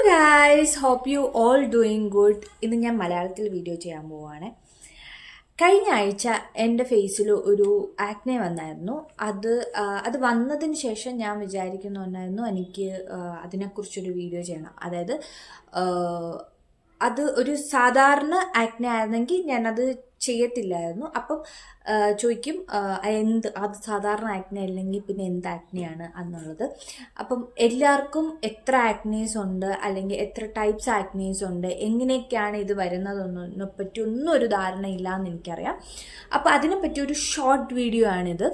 Guys, hope you all doing good. ഇന്ന് ഞാൻ മലയാളത്തിൽ വീഡിയോ ചെയ്യാൻ പോവുകയാണ്. കഴിഞ്ഞ ആഴ്ച എൻ്റെ ഫേസിൽ ഒരു ആക്നെ വന്നായിരുന്നു. അത് വന്നതിന് ശേഷം ഞാൻ വിചാരിക്കുന്നുണ്ടായിരുന്നു എനിക്ക് അതിനെക്കുറിച്ചൊരു വീഡിയോ ചെയ്യണം. അതായത് അത് ഒരു സാധാരണ ആക്നെ ആയിരുന്നെങ്കിൽ ഞാനത് ചെയ്യത്തില്ലായിരുന്നു. അപ്പം ചോദിക്കും അത് സാധാരണ ആക്നെ അല്ലെങ്കിൽ പിന്നെ എന്ത് ആക്നെയാണ് എന്നുള്ളത്. അപ്പം എല്ലാവർക്കും എത്ര ആക്നീസ് ഉണ്ട് അല്ലെങ്കിൽ എത്ര ടൈപ്സ് ആക്നീസ് ഉണ്ട്, എങ്ങനെയൊക്കെയാണ് ഇത് വരുന്നതെന്നതിനെ പറ്റി ഒന്നും ഒരു ധാരണയില്ല എന്ന് എനിക്കറിയാം. അപ്പം അതിനെപ്പറ്റി ഒരു ഷോർട്ട് വീഡിയോ ആണിത്.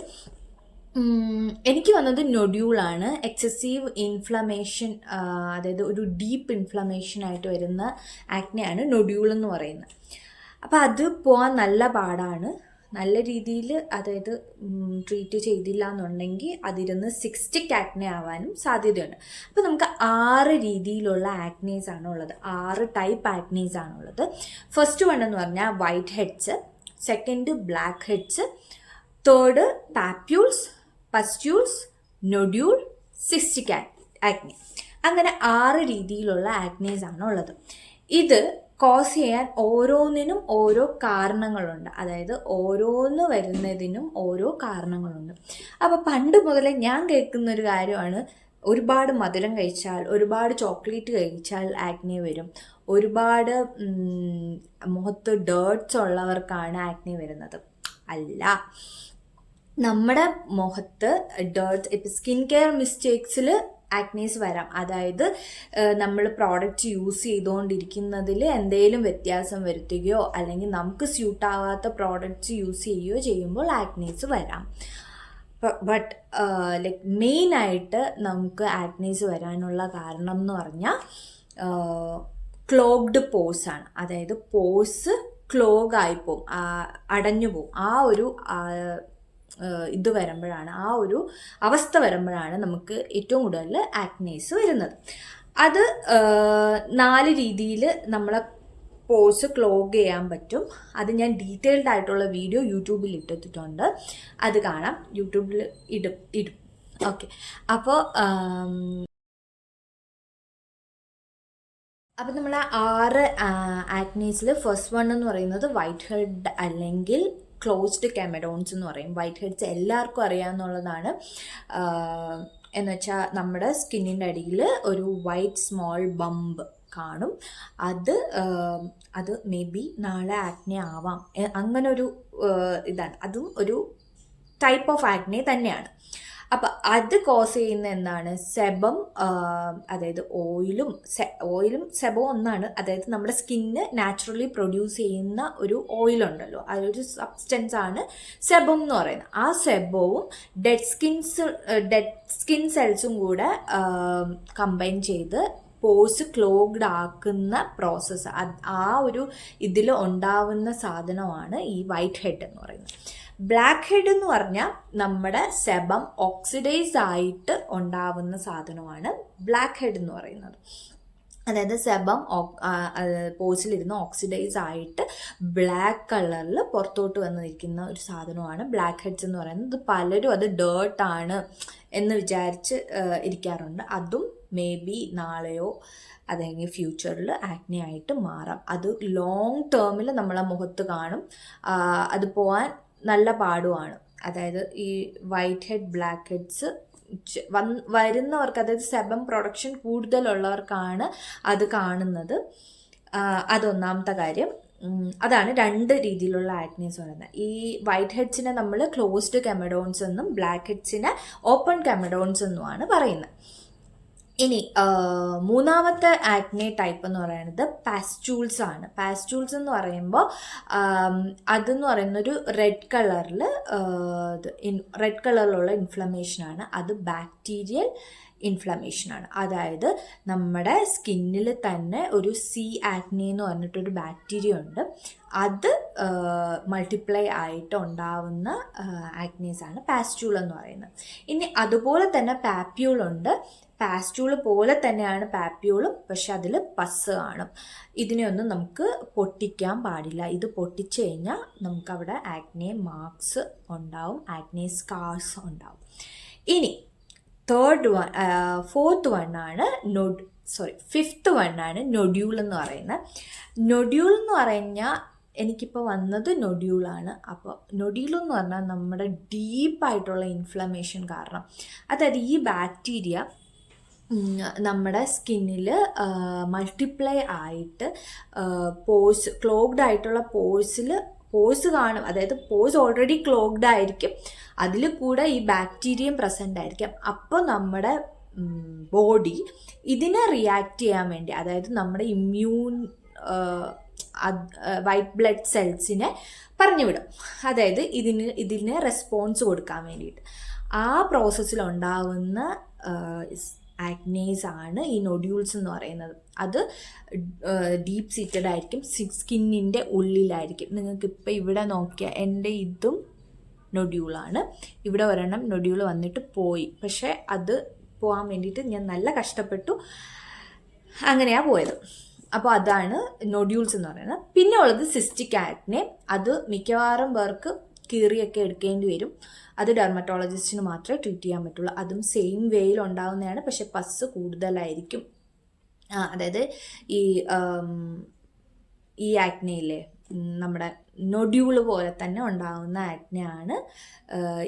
എനിക്ക് വന്നത് നൊഡ്യൂളാണ്. എക്സസീവ് ഇൻഫ്ലമേഷൻ, അതായത് ഒരു ഡീപ്പ് ഇൻഫ്ലമേഷൻ ആയിട്ട് വരുന്ന ആക്നെയാണ് നൊഡ്യൂൾ എന്ന് പറയുന്നത്. അപ്പോൾ അത് പോകാൻ നല്ല പാടാണ്. നല്ല രീതിയിൽ അതായത് ട്രീറ്റ് ചെയ്തില്ല എന്നുണ്ടെങ്കിൽ അതിരുന്ന് സിക്സ്റ്റിക് ആക്നെ ആവാനും സാധ്യതയുണ്ട്. അപ്പോൾ നമുക്ക് 6 രീതിയിലുള്ള ആക്നീസ് ആണ് ഉള്ളത്. 6 ടൈപ്പ് ആക്നീസ് ആണുള്ളത്. ഫസ്റ്റ് വൺ എന്ന് പറഞ്ഞാൽ white heads, second black heads, third papules, pustules, nodule, cystic acne. അങ്ങനെ 6 രീതിയിലുള്ള ആക്നീസ് ആണ് ഉള്ളത്. ഇത് കോസ് ചെയ്യാൻ ഓരോന്നിനും ഓരോ കാരണങ്ങളുണ്ട്. അതായത് ഓരോന്ന് വരുന്നതിനും ഓരോ കാരണങ്ങളുണ്ട്. അപ്പോൾ പണ്ട് മുതലേ ഞാൻ കേൾക്കുന്നൊരു കാര്യമാണ്, ഒരുപാട് മധുരം കഴിച്ചാൽ, ഒരുപാട് ചോക്ലേറ്റ് കഴിച്ചാൽ ആക്നെ വരും, ഒരുപാട് മുഖത്ത് ഡേർട്സ് ഉള്ളവർക്കാണ് ആക്നെ വരുന്നത്. അല്ല, നമ്മുടെ മുഖത്ത് ഡേർട്സ്, ഇപ്പം സ്കിൻ കെയർ മിസ്റ്റേക്സിൽ ആക്നീസ് വരാം. അതായത് നമ്മൾ പ്രോഡക്റ്റ് യൂസ് ചെയ്തുകൊണ്ടിരിക്കുന്നതിൽ എന്തെങ്കിലും വ്യത്യാസം വരുത്തുകയോ അല്ലെങ്കിൽ നമുക്ക് സ്യൂട്ടാവാത്ത പ്രോഡക്റ്റ്സ് യൂസ് ചെയ്യുകയോ ചെയ്യുമ്പോൾ ആക്നീസ് വരാം. ബട്ട് മെയിനായിട്ട് നമുക്ക് ആക്നീസ് വരാനുള്ള കാരണം എന്ന് പറഞ്ഞാൽ ക്ലോഗ്ഡ് പോഴ്സ് ആണ്. അതായത് പോഴ്സ് ക്ലോഗ് ആയിപ്പോവും, അടഞ്ഞു പോവും. ആ ഒരു ഇത് വരുമ്പോഴാണ്, ആ ഒരു അവസ്ഥ വരുമ്പോഴാണ് നമുക്ക് ഏറ്റവും കൂടുതൽ ആക്നീസ് വരുന്നത്. അത് 4 രീതിയിൽ നമ്മളെ പോഴ്സ് ക്ലോഗ് ചെയ്യാൻ പറ്റും. അത് ഞാൻ ഡീറ്റെയിൽഡ് ആയിട്ടുള്ള വീഡിയോ യൂട്യൂബിൽ ഇട്ടിട്ടുണ്ട്, അത് കാണാം. യൂട്യൂബിൽ ഇടും. ഓക്കെ. അപ്പോൾ നമ്മൾ 6 ആക്നീസിൽ ഫസ്റ്റ് വൺ എന്ന് പറയുന്നത് വൈറ്റ് ഹെഡ് അല്ലെങ്കിൽ ക്ലോസ്ഡ് കെമഡോൺസ് എന്ന് പറയും. വൈറ്റ് ഹെഡ്സ് എല്ലാവർക്കും അറിയാമെന്നുള്ളതാണ്. എന്ന് വെച്ചാൽ നമ്മുടെ സ്കിന്നിൻ്റെ അടിയിൽ ഒരു വൈറ്റ് സ്മോൾ ബംബ് കാണും. അത് മേ ബി നാളെ ആക്നെ ആവാം, അങ്ങനെ ഒരു ഇതാണ്. അതും ഒരു ടൈപ്പ് ഓഫ് ആക്നെ തന്നെയാണ്. അപ്പം അത് കോസ് ചെയ്യുന്ന എന്താണ്? സെബം, അതായത് ഓയിലും സെബവും ഒന്നാണ്. അതായത് നമ്മുടെ സ്കിന്ന് നാച്ചുറലി പ്രൊഡ്യൂസ് ചെയ്യുന്ന ഒരു ഓയിലുണ്ടല്ലോ, അതൊരു സബ്സ്റ്റൻസ് ആണ് സെബം എന്ന് പറയുന്നത്. ആ സെബവും ഡെഡ് സ്കിൻ സെൽസും കൂടെ കമ്പൈൻ ചെയ്ത് പോഴ്സ് ക്ലോഗ്ഡ് ആക്കുന്ന പ്രോസസ്സ്, ആ ഒരു ഇതിൽ ഉണ്ടാവുന്ന സാധനമാണ് ഈ വൈറ്റ് ഹെഡ് എന്ന് പറയുന്നത്. ബ്ലാക്ക് ഹെഡ് എന്ന് പറഞ്ഞാൽ നമ്മുടെ സെബം ഓക്സിഡൈസ് ആയിട്ട് ഉണ്ടാവുന്ന സാധനമാണ് ബ്ലാക്ക് ഹെഡ് എന്ന് പറയുന്നത്. അതായത് സെബം പോഴ്സിലിരുന്ന് ഓക്സിഡൈസ് ആയിട്ട് ബ്ലാക്ക് കളറിൽ പുറത്തോട്ട് വന്നിരിക്കുന്ന ഒരു സാധനമാണ് ബ്ലാക്ക് ഹെഡ്സ് എന്ന് പറയുന്നത്. പലരും അത് ഡേർട്ടാണ് എന്ന് വിചാരിച്ച് ഇരിക്കാറുണ്ട്. അതും മേ ബി നാളെയോ അല്ലെങ്കിൽ ഫ്യൂച്ചറിൽ ആക്നെ ആയിട്ട് മാറാം. അത് ലോങ് ടേമിൽ നമ്മളെ മുഖത്ത് കാണും. അത് പോകാൻ നല്ല പാടുമാണ്. അതായത് ഈ വൈറ്റ് ഹെഡ്, ബ്ലാക്ക് ഹെഡ്സ് വരുന്നവർക്ക്, അതായത് സെബം പ്രൊഡക്ഷൻ കൂടുതലുള്ളവർക്കാണ് അത് കാണുന്നത്. അതൊന്നാമത്തെ കാര്യം. അതാണ് 2 രീതിയിലുള്ള ആക്നീസ് പറയുന്നത്. ഈ വൈറ്റ് ഹെഡ്സിനെ നമ്മൾ ക്ലോസ്ഡ് കെമഡോൺസ് എന്നും ബ്ലാക്ക് ഹെഡ്സിനെ ഓപ്പൺ കെമഡോൺസ് എന്നുമാണ് പറയുന്നത്. ഇനി മൂന്നാമത്തെ ആക്നെ ടൈപ്പ് എന്ന് പറയുന്നത് പാസ്റ്റ്യൂൾസ് ആണ്. പാസ്റ്റ്യൂൾസ് എന്ന് പറയുമ്പോൾ അതെന്ന് പറയുന്നൊരു റെഡ് കളറിലുള്ള ഇൻഫ്ലമേഷനാണ്. അത് ബാക്ടീരിയൽ ഇൻഫ്ലമേഷനാണ്. അതായത് നമ്മുടെ സ്കിന്നിൽ തന്നെ ഒരു സി ആക്നെ എന്ന് പറഞ്ഞിട്ടൊരു ബാക്ടീരിയ ഉണ്ട്. അത് മൾട്ടിപ്ലൈ ആയിട്ട് ഉണ്ടാവുന്ന ആക്നീസാണ് പാസ്റ്റ്യൂൾ എന്ന് പറയുന്നത്. ഇനി അതുപോലെ തന്നെ പാപ്യൂളുണ്ട്. പാസ്റ്റ്യൂള് പോലെ തന്നെയാണ് പാപ്യൂളും, പക്ഷെ അതിൽ പസ് കാണും. ഇതിനെയൊന്നും നമുക്ക് പൊട്ടിക്കാൻ പാടില്ല. ഇത് പൊട്ടിച്ചു കഴിഞ്ഞാൽ നമുക്കവിടെ ആക്നെ മാർക്സ് ഉണ്ടാവും, ആക്നെ സ്കാർസ് ഉണ്ടാവും. ഇനി ഫോർത്ത് വൺ ആണ് ഫിഫ്ത്ത് വണ്ണാണ് നൊഡ്യൂൾ എന്ന് പറയുന്നത്. നൊഡ്യൂൾ എന്ന് പറഞ്ഞാൽ എനിക്കിപ്പോൾ വന്നത് നൊഡ്യൂളാണ്. അപ്പോൾ നൊഡ്യൂൾ എന്ന് പറഞ്ഞാൽ നമ്മുടെ ഡീപ്പായിട്ടുള്ള ഇൻഫ്ലമേഷൻ കാരണം, അതായത് ഈ ബാക്ടീരിയ നമ്മുടെ സ്കിന്നിൽ മൾട്ടിപ്ലൈ ആയിട്ട് ക്ലോഗ്ഡ് ആയിട്ടുള്ള പോഴ്സ് കാണും. അതായത് പോഴ്സ് ഓൾറെഡി ക്ലോഗ്ഡ് ആയിരിക്കും, അതിൽ കൂടെ ഈ ബാക്ടീരിയയും പ്രസൻ്റ് ആയിരിക്കും. അപ്പോൾ നമ്മുടെ ബോഡി ഇതിനെ റിയാക്ട് ചെയ്യാൻ വേണ്ടി, അതായത് നമ്മുടെ ഇമ്മ്യൂൺ വൈറ്റ് ബ്ലഡ് സെൽസിനെ പറഞ്ഞുവിടും, അതായത് ഇതിന് റെസ്പോൺസ് കൊടുക്കാൻ വേണ്ടിയിട്ട്. ആ പ്രോസസ്സിലുണ്ടാവുന്ന ആക്നേസ് ആണ് ഈ നൊഡ്യൂൾസ് എന്ന് പറയുന്നത്. അത് ഡീപ്പ് സീറ്റഡ് ആയിരിക്കും, സ്കിന്നിൻ്റെ ഉള്ളിലായിരിക്കും. നിങ്ങൾക്കിപ്പോൾ ഇവിടെ നോക്കിയാൽ എൻ്റെ ഇതും നൊഡ്യൂളാണ്. ഇവിടെ ഒരെണ്ണം നൊഡ്യൂൾ വന്നിട്ട് പോയി, പക്ഷേ അത് പോകാൻ വേണ്ടിയിട്ട് ഞാൻ നല്ല കഷ്ടപ്പെട്ടു, അങ്ങനെയാണ് പോയത്. അപ്പോൾ അതാണ് നൊഡ്യൂൾസ് എന്ന് പറയുന്നത്. പിന്നെ ഉള്ളത് സിസ്റ്റിക് ആക്നെ. അത് മിക്കവാറും പേർക്ക് കീറിയൊക്കെ എടുക്കേണ്ടി വരും. അത് ഡെർമറ്റോളജിസ്റ്റിന് മാത്രമേ ട്രീറ്റ് ചെയ്യാൻ പറ്റുള്ളൂ. അതും സെയിം വേയിൽ ഉണ്ടാകുന്നതാണ്, പക്ഷെ പസ് കൂടുതലായിരിക്കും. അതായത് ഈ ആക്നെയില്ലേ, നമ്മുടെ നൊഡ്യൂൾ പോലെ തന്നെ ഉണ്ടാകുന്ന ആക്നെയാണ്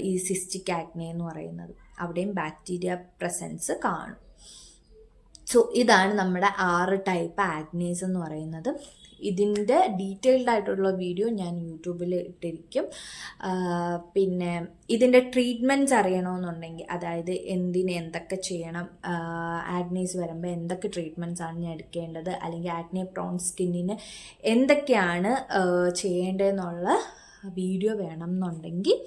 ഈ സിസ്റ്റിക് ആക്നെ എന്ന് പറയുന്നത്. അവിടെയും ബാക്ടീരിയ പ്രസൻസ് കാണും. സോ ഇതാണ് നമ്മുടെ 6 ടൈപ്പ് ആക്നീസ് എന്ന് പറയുന്നത്. ഇതിൻ്റെ ഡീറ്റെയിൽഡ് ആയിട്ടുള്ള വീഡിയോ ഞാൻ യൂട്യൂബിൽ ഇട്ടിരിക്കും. പിന്നെ ഇതിൻ്റെ ട്രീറ്റ്മെൻറ്റ്സ് അറിയണമെന്നുണ്ടെങ്കിൽ, അതായത് എന്തൊക്കെ ചെയ്യണം, ആക്നീസ് വരുമ്പോൾ എന്തൊക്കെ ട്രീറ്റ്മെൻറ്റ്സ് ആണ് ഞാൻ എടുക്കേണ്ടത്, അല്ലെങ്കിൽ ആക്നെ പ്രോൺ സ്കിന്നിന് എന്തൊക്കെയാണ് ചെയ്യേണ്ടതെന്നുള്ള വീഡിയോ വേണം എന്നുണ്ടെങ്കിൽ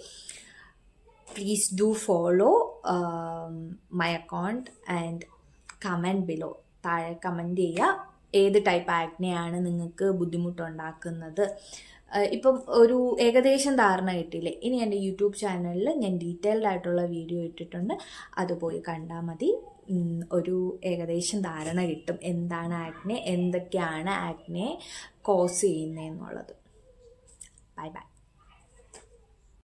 please do follow my account and comment below. താഴെ കമൻറ്റ് ചെയ്യുക ഏത് ടൈപ്പ് ആക്നെയാണ് നിങ്ങൾക്ക് ബുദ്ധിമുട്ടുണ്ടാക്കുന്നത്. ഇപ്പം ഒരു ഏകദേശം ധാരണ കിട്ടിയില്ലേ? ഇനി എൻ്റെ യൂട്യൂബ് ചാനലിൽ ഞാൻ ഡീറ്റെയിൽഡ് ആയിട്ടുള്ള വീഡിയോ ഇട്ടിട്ടുണ്ട്, അത് പോയി കണ്ടാൽ മതി. ഒരു ഏകദേശം ധാരണ കിട്ടും എന്താണ് ആക്നെ, എന്തൊക്കെയാണ് ആക്നെ കോസ് ചെയ്യുന്നതെന്നുള്ളത്. Bye by.